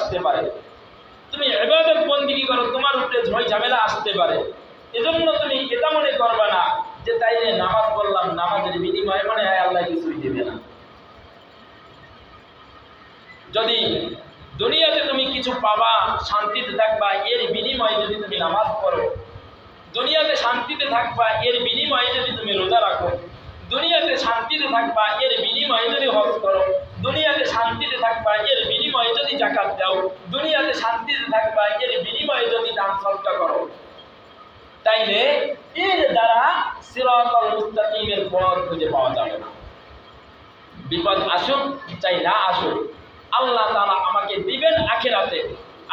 আসতে পারে, তুমি ইবাদত বন্দেগী করো, তোমার উপরে ঝয় ঝামেলা আসতে পারে। এজন্য তুমি এটা মনে করবে না যে তাইলে নামাজ পড়লাম, নামাজের বিনিময়ে মনে হয় আল্লাহ কিছুই দেবে না। যদি দুনিয়াতে তুমি কিছু পাবা, শান্তিতে থাকবা, এর বিনিময়ে যদি তুমি নামাজ পড়ো, দুনিয়াতে শান্তিতে থাকবা, এর বিনিময়ে যদি তুমি রোজা রাখো, দুনিয়াতে শান্তিতে থাকবা, এর বিনিময়ে যদি হজ করো, দুনিয়াতে শান্তিতে থাকবা, এর বিনিময়ে যদি যাকাত দাও, দুনিয়াতে শান্তিতে থাকবা, এর বিনিময়ে যদি দান সদকা করো, তাইলে এর দ্বারা সিরাতাল মুস্তাকিমের পথ খুঁজে পাওয়া যাবে না। বিপদ আসুক চাই না আসুক, আল্লাহ তাআলা আমাকে দিবেন আখিরাতে।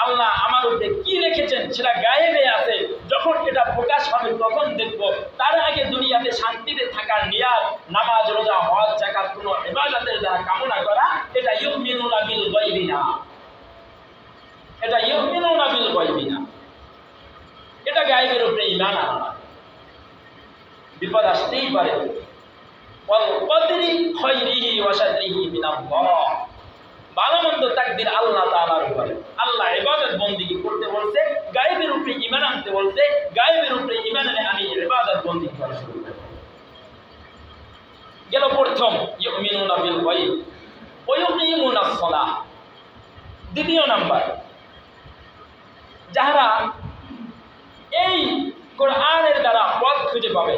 আল্লাহ আমার উপরে কি রেখেছেন সেটা গায়েবে আছে, যখন এটা প্রকাশ হবে তখন দেখব। তার আগে দুনিয়াতে শান্তিতে থাকার নিয়াত, নামাজ রোজা হজ যাকাত কোনো ইবাদতের দ্বারা কামনা করা, এটা ইউমিনুনা বিল গায়বি না, এটা ইউমিনুনা বিল গায়বি না, এটা গায়েবের উপরে ঈমান আনা। বিপদ আসতেই পারে। ওয়াল কদরি খায়রিহি ওয়া শাররিহি মিনাল্লাহ, ভালো মন্দ তাকদীর আল্লাহ তাআলার উপরে। আল্লাহ ইবাদত বন্দেগী করতে বলতে, গায়েবের উপরে ঈমান আনতে বলতে, গায়েবের উপরে ঈমান এনে আমি ইবাদত বন্দেগী করা শুরু করব। গেল প্রথম ইউমিনুনা বিল গায়ব ওয়া ইউকিমুনাস সালাহ। দ্বিতীয় নাম্বার, যারা এই কোরআনের দ্বারা পথ খুঁজে পাবে,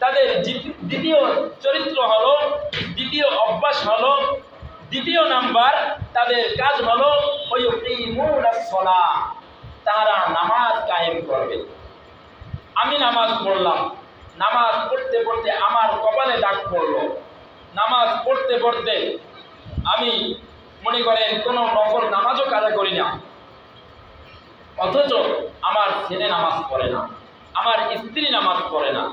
তাদের দ্বিতীয় চরিত্র হলো, দ্বিতীয় অভ্যাস হলো, দ্বিতীয় নাম্বার তাদের কাজ হলো ওয়ায়ুকিমুনাস সালাহ, তারা নামাজ কায়েম করবে। আমি নামাজ পড়লাম, নামাজ পড়তে পড়তে আমার কপালে দাগ পড়লো, নামাজ পড়তে পড়তে আমি মনে করেন কোনো নফল নামাজও কাজা করি না, অথচ আমার ছেলে নামাজ পড়ে না, আমার স্ত্রী নামাজ পড়ে না,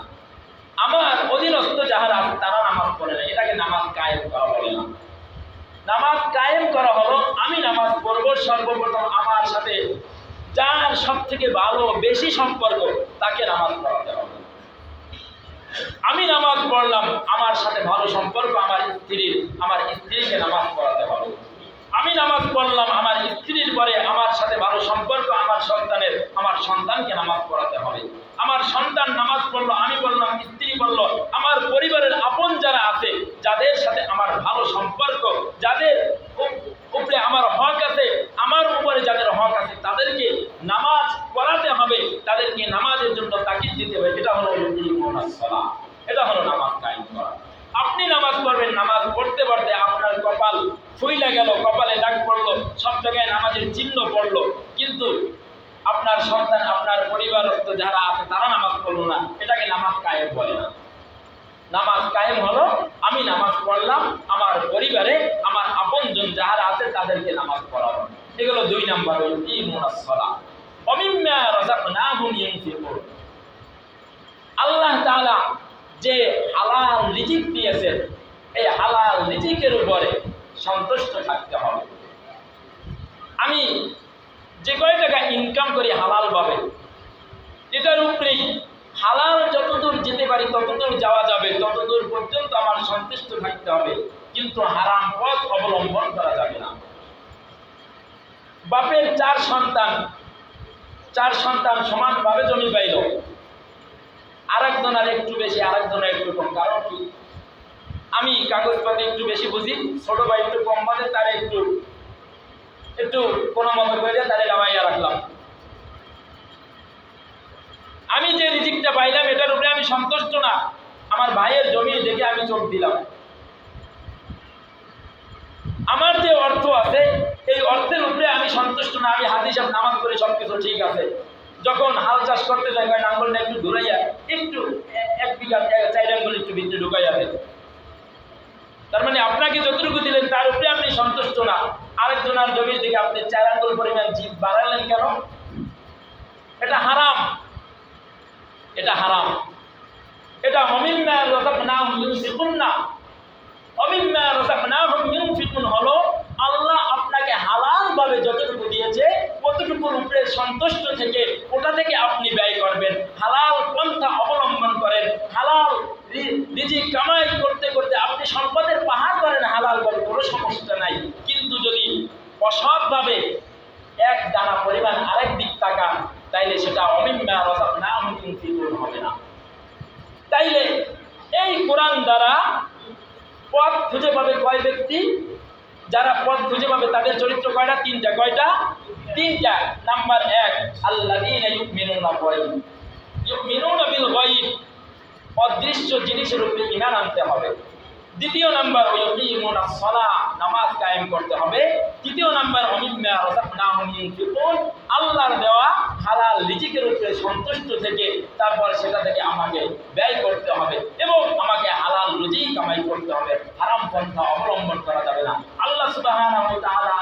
আমার অধীনস্থ যাহারা আছে তারা নামাজ পড়ে না, এটাকে নামাজ কায়েম করা বলে না। নামাজ কায়েম করা হলো আমি নামাজ পড়ব, সর্বপ্রথম আমার সাথে যার সব থেকে ভালো বেশি সম্পর্ক তাকে নামাজ পড়াতে হবে। আমি নামাজ পড়লাম, আমার সাথে ভালো সম্পর্ক আমার স্ত্রীর, আমার স্ত্রীকে নামাজ পড়াতে হবে। আমি নামাজ পড়লাম, আমার স্ত্রীর পরে আমার সাথে ভালো সম্পর্ক আমার সন্তানের, আমার সন্তানকে নামাজ পড়াতে হবে। আমার সন্তান নামাজ পড়লো, আমি বললাম, স্ত্রী বললো, আমার পরিবারের আপন যারা আছে, যাদের সাথে আমার ভালো সম্পর্ক, যাদের উপরে আমার হক আছে, আমার উপরে যাদের হক আছে, তাদেরকে নামাজ পড়াতে হবে, তাদেরকে নামাজের জন্য তাকিদ দিতে হবে। এটা হলো ইউকিমুনাস সালাহ, এটা হলো নামাজ কায়েম করা। আপনি নামাজ পড়বেন, নামাজ পড়তে পড়তে আপনার কপাল ফুইলা গেল, কপালে দাগ পড়লো, সব জায়গায় নামাজের চিহ্ন পড়লো, কিন্তু আপনার সন্তান, আপনার পরিবারস্থ যারা আছে তারা নামাজ পড়লো না, এটাকে নামাজ কায়েম বলে না। নামাজ কায়েম হলো আমি নামাজ পড়লাম, আমার পরিবারে আমার আপনজন যারা আছে তাদেরকে নামাজ পড়াবো। এগুলো দুই নাম্বার, ইউকিমুনাস সালাহ ওয়া মিম্মা রাযাকনাহুম ইউনফিকুন। আল্লাহ তাআলা যে হালাল রিজিক দিয়েছেন, এই হালাল রিজিকের উপরে সন্তুষ্ট থাকতে হবে। আমি যে কয় টাকা ইনকাম করি হালাল ভাবে, এটার উপরেই হালাল যতদূর যেতে পারি ততদূর যাওয়া যাবে, ততদূর পর্যন্ত আমার সন্তুষ্ট থাকতে হবে, কিন্তু হারাম পথ অবলম্বন করা যাবে না। বাপের চার সন্তান সমানভাবে জমি পাইল, আরেকজনের একটু বেশি, আরেকজনের একটু কম। কারণ কি? আমি কাগজপাতি একটু বেশি বুঝি, ছোট ভাই একটু কম বাজে, তারা একটু কোনো মতো করে তারা লাগাইয়া রাখলাম। আমি যে রিজিকটা পাইলাম এটার উপরে আমি সন্তুষ্ট না, আমার ভাইয়ের জমি দেখে আমি চোখ দিলাম। আমার যে অর্থ আছে এই অর্থের উপরে আমি সন্তুষ্ট না, আমি হাত হিসাব নামাজ করে সবকিছু ঠিক আছে, যখন হাল চাষ করতে যাই নাঙ্গলটা একটু ঘুরাইয়া একটু 1 বিঘা 4 আঙ্গুল একটু ভিতরে ঢুকাইয়া দেন, তার মানে আপনাকে যতটুকু দিলেন তার উপরে আপনি সন্তুষ্ট না। আরেকজনের জমির দিকে আপনি 4 আঙ্গুল পরিমাণ জিত বাড়ালেন কেন? এটা হারাম, এটা হারাম। এটা ওমিম্মা রাযাকনাহুম ইউনফিকুন না, ওমিম্মা রাযাকনাহুম ইউনফিকুন হলো আল্লাহ আপনাকে হালাল ভাবে যতটুকু দিয়েছে ততটুকুর উপরে সন্তুষ্ট থেকে ওটা থেকে আপনি ব্যয় করবেন, হালাল পন্থা অবলম্বন করেন, হালাল রিজিক কামাই করতে করতে আপনি সম্পদের পাহাড় করেন হালাল ভাবে, কোনো সমস্যা নাই। কিন্তু যদি অসৎভাবে আনা পরিমাণ আরেক দিক তাকান, তাইলে সেটা অমিম্মা রাযাকনাহুম ইউনফিকুন হবে না। তাইলে এই কোরআন দ্বারা পথ খুঁজে পাবে কয় ব্যক্তি? যারা পথ খুঁজে পাবে তাদের চরিত্র কয়টা? তিনটা। কয়টা? তিনটা। নাম্বার 1, আল্লাযীনা ইউমিনুনা বিল গায়ব, অদৃশ্য জিনিসের উপরে ঈমান আনতে হবে। দ্বিতীয় নাম্বার ইয়াকিমুনাস সালাহ, নামাজ কায়েম করতে হবে। তৃতীয় নাম্বার ওমিম্মা রাযাকনাহুম ইউনফিকুন, আল্লাহর দেওয়া হালাল রিজিকের উপরে সন্তুষ্ট থেকে তারপর সেটা থেকে আমাকে ব্যয় করতে হবে এবং আমাকে হালাল রুজি কামাই করতে হবে, হারাম পন্থা অবলম্বন করা যাবে না। আল্লাহ সুবহানাহু ওয়া তাআলা